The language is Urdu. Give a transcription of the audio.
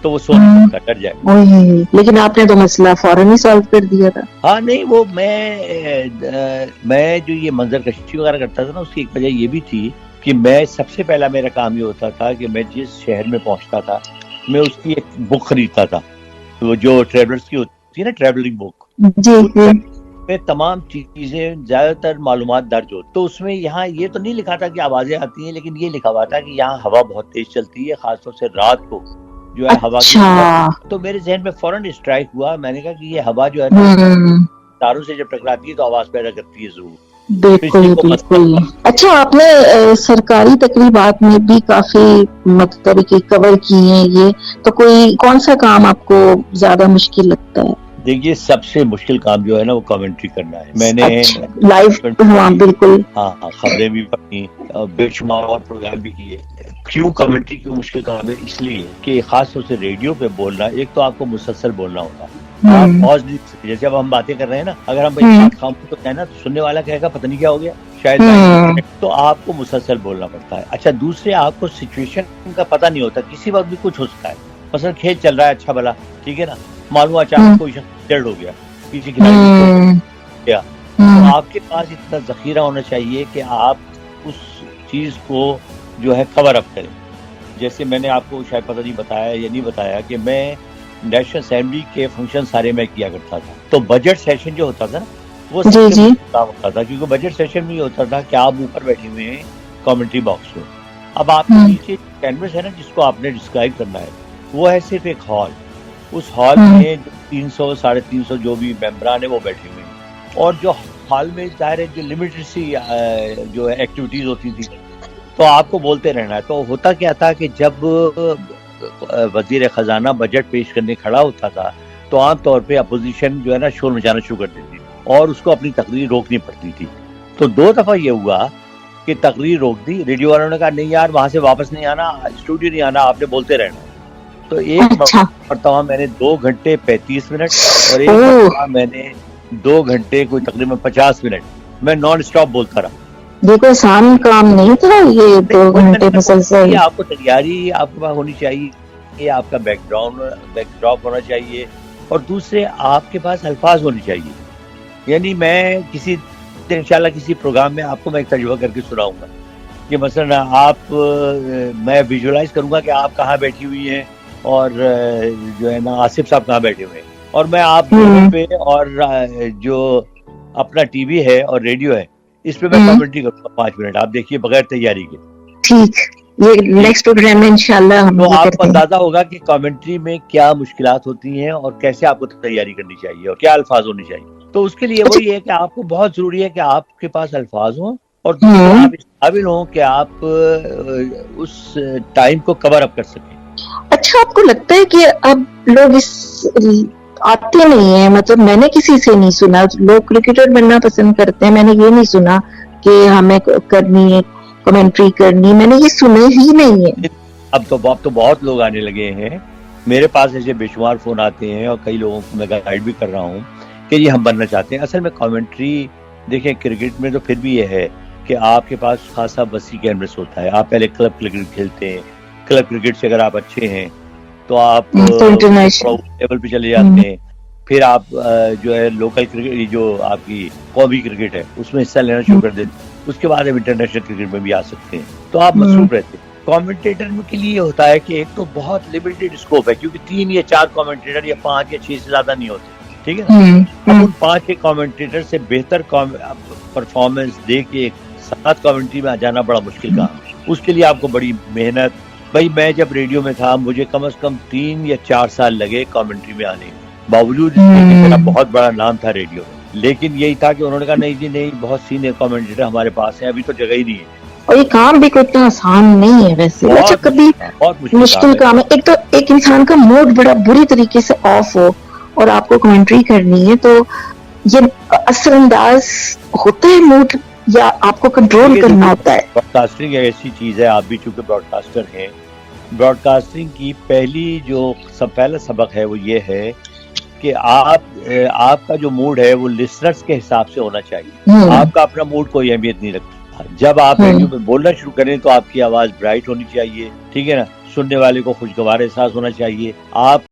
تو وہ سو نہیں سکتا، ڈر جائے گا. لیکن آپ نے تو مسئلہ فوراً ہی سالو کر دیا تھا. ہاں نہیں، وہ میں جو یہ منظر کشی وغیرہ کرتا تھا نا، اس کی ایک وجہ یہ بھی تھی کہ میں سب سے پہلا میرا کام یہ ہوتا تھا کہ میں جس شہر میں پہنچتا تھا میں اس کی ایک بک خریدتا تھا، وہ جو ٹریولرز کی ہوتی ہے نا، ٹریولنگ بک. جی جی. میں تمام چیزیں زیادہ تر معلومات درج ہوتی، تو اس میں یہاں یہ تو نہیں لکھا تھا کہ آوازیں آتی ہیں، لیکن یہ لکھا ہوا تھا کہ یہاں ہوا بہت تیز چلتی ہے، خاص طور سے رات کو جو ہے ہوا کی. تو میرے ذہن میں فوراً اسٹرائک ہوا، میں نے کہا کہ یہ ہوا جو ہے نا تاروں سے جب ٹکراتی ہے تو آواز پیدا کرتی ہے ضرور. بالکل بالکل. اچھا، آپ نے سرکاری تقریبات میں بھی کافی مطلب کہ کور کی ہیں یہ، تو کوئی کون سا کام آپ کو زیادہ مشکل لگتا ہے؟ دیکھیے، سب سے مشکل کام جو ہے نا وہ کامنٹری کرنا ہے. میں نے لائیو، ہاں بالکل، ہاں خبریں بھی پڑھی اور بے شمار اور پروگرام بھی کیے. کیوں کامنٹری کیوں مشکل کام ہے؟ اس لیے کہ خاص طور سے ریڈیو پہ بولنا، ایک تو آپ کو مسلسل بولنا ہوتا ہے، آپ پاز نہیں کر سکتے. جیسے اب ہم باتیں کر رہے ہیں نا، اگر ہم ایک ساتھ خاموش ہوتے ہیں نا تو سننے والا کہے گا پتہ نہیں کیا ہو گیا، شاید تو آپ کو مسلسل بولنا پڑتا ہے. اچھا، دوسرے آپ کو سچویشن کا پتہ نہیں ہوتا، کسی وقت بھی کچھ ہو سکتا ہے. مثلا کھیل چل رہا ہے اچھا بھلا، ٹھیک ہے نا، معلوم اچانک کوئی شخص ڈیڈ ہو گیا، کسی کھلاڑی کو گیا، تو آپ کے پاس اتنا ذخیرہ ہونا چاہیے کہ آپ اس چیز کو جو ہے کور اپ کریں. جیسے میں نے آپ کو شاید پتہ نہیں بتایا یا نہیں بتایا کہ میں نیشنل اسمبلی کے فنکشن سارے میں کیا کرتا تھا. تو بجٹ سیشن جو ہوتا تھا نا وہ سب سے کام ہوتا تھا، کیونکہ بجٹ سیشن میں یہ ہوتا تھا کہ آپ اوپر بیٹھے ہوئے ہیں کامنٹری باکس میں، اب آپ کے نیچے کینوس ہے نا جس کو آپ نے ڈسکرائب کرنا ہے، وہ ہے صرف ایک ہال. اس ہال میں 300 350 جو بھی ممبران ہیں وہ بیٹھے ہوئے ہیں، اور جو ہال میں ظاہر ہے جو لمیٹڈ سی جو ایکٹیویٹیز ہوتی تھی تو آپ کو بولتے رہنا ہے. تو ہوتا کیا تھا کہ جب وزیر خزانہ بجٹ پیش کرنے کھڑا ہوتا تھا تو عام طور پہ اپوزیشن جو ہے نا شور مچانا شروع کر دیتی اور اس کو اپنی تقریر روکنی پڑتی تھی. تو 2 دفعہ یہ ہوا کہ تقریر روک دی، ریڈیو والوں نے کہا نہیں یار وہاں سے واپس نہیں آنا، اسٹوڈیو نہیں آنا، آپ نے بولتے رہنا. تو ایک مرتبہ میں نے 2 گھنٹے 35 منٹ اور ایک مرتبہ میں نے 2 گھنٹے کوئی تقریباً 50 منٹ میں نان اسٹاپ بولتا رہا. دیکھو آسان کام نہیں تھا یہ 2 گھنٹے مسلسل. آپ کو تیاری آپ کے پاس ہونی چاہیے، یہ آپ کا بیک ڈراپ ہونا چاہیے، اور دوسرے آپ کے پاس الفاظ ہونے چاہیے. یعنی میں کسی انشاءاللہ کسی پروگرام میں آپ کو میں ایک تجربہ کر کے سناؤں گا کہ مثلا میں ویژولائز کروں گا کہ آپ کہاں بیٹھی ہوئی ہیں اور جو ہے نا آصف صاحب کہاں بیٹھے ہوئے ہیں، اور میں آپ پہ اور جو اپنا ٹی وی ہے اور ریڈیو ہے اس پہ میں کامنٹری کروں گا 5 منٹ، آپ دیکھیے بغیر تیاری کے. ٹھیک، یہ نیکسٹ پروگرام میں انشاءاللہ ہم تو آپ کو اندازہ ہوگا کہ کامنٹری میں کیا مشکلات ہوتی ہیں اور کیسے آپ کو تیاری کرنی چاہیے اور کیا الفاظ ہونے چاہیے. تو اس کے لیے وہی ہے کہ آپ کو بہت ضروری ہے کہ آپ کے پاس الفاظ ہوں اور دوسرے آپ اس قابل ہوں کہ آپ اس ٹائم کو کور اپ کر سکیں. اچھا، آپ کو لگتا ہے کہ اب لوگ اس آتے نہیں ہیں؟ مطلب میں نے کسی سے نہیں سنا، لوگ کرکٹر بننا پسند کرتے ہیں، میں نے یہ نہیں سنا کہ ہمیں کرنی ہے کمنٹری کرنی، میں نے یہ سنا ہی نہیں ہے. اب تو بہت لوگ آنے لگے ہیں، میرے پاس ایسے بے شمار فون آتے ہیں اور کئی لوگوں کو میں گائیڈ بھی کر رہا ہوں کہ یہ ہم بننا چاہتے ہیں. اصل میں کامنٹری دیکھیں کرکٹ میں تو پھر بھی یہ ہے کہ آپ کے پاس خاصا وسیع کینوس ہوتا ہے. آپ پہلے کلب کرکٹ کھیلتے ہیں، کلب کرکٹ سے اگر آپ اچھے ہیں تو آپ لیول پہ چلے جاتے ہیں، پھر آپ جو ہے لوکل کرکٹ جو آپ کی قومی کرکٹ ہے اس میں حصہ لینا شروع کر دیتے ہیں، اس کے بعد آپ انٹرنیشنل کرکٹ میں بھی آ سکتے ہیں. تو آپ مصروف رہتے ہیں. کامنٹیٹر کے لیے ہوتا ہے کہ ایک تو بہت لمیٹڈ اسکوپ ہے، کیونکہ 3 یا 4 کامنٹیٹر یا 5 یا 6 سے زیادہ نہیں ہوتے، ٹھیک ہے نا. اب ان 5 کامنٹیٹر سے بہتر پرفارمنس دے کے 7 کامنٹری میں آ جانا بڑا مشکل کام ہے. اس کے لیے آپ کو بڑی محنت. بھائی میں جب ریڈیو میں تھا مجھے کم از کم 3 یا 4 سال لگے کامنٹری میں آنے میں، باوجود اس کے کہ میرا بہت بڑا نام تھا ریڈیو میں، لیکن یہی تھا کہ انہوں نے کہا نہیں جی نہیں، بہت سینئر کامنٹیٹر ہمارے پاس ہیں، ابھی تو جگہ ہی نہیں ہے. اور یہ کام بھی کوئی اتنا آسان نہیں ہے ویسے. اچھا، کبھی مشکل کام ہے. ایک تو ایک انسان کا موڈ بڑا بری طریقے سے آف ہو اور آپ کو کمنٹری کرنی ہے، تو یہ اثر انداز ہوتا ہے موڈ یا آپ کو کنٹرول کرنا ہوتا ہے؟ براڈ کاسٹنگ ایسی چیز ہے، آپ بھی چونکہ براڈ کاسٹر ہیں، براڈ کاسٹنگ کی پہلا سبق ہے وہ یہ ہے کہ آپ کا جو موڈ ہے وہ لسنرز کے حساب سے ہونا چاہیے. آپ کا اپنا موڈ کوئی اہمیت نہیں رکھتا. جب آپ ریڈیو میں بولنا شروع کریں تو آپ کی آواز برائٹ ہونی چاہیے، ٹھیک ہے نا، سننے والے کو خوشگوار احساس ہونا چاہیے. آپ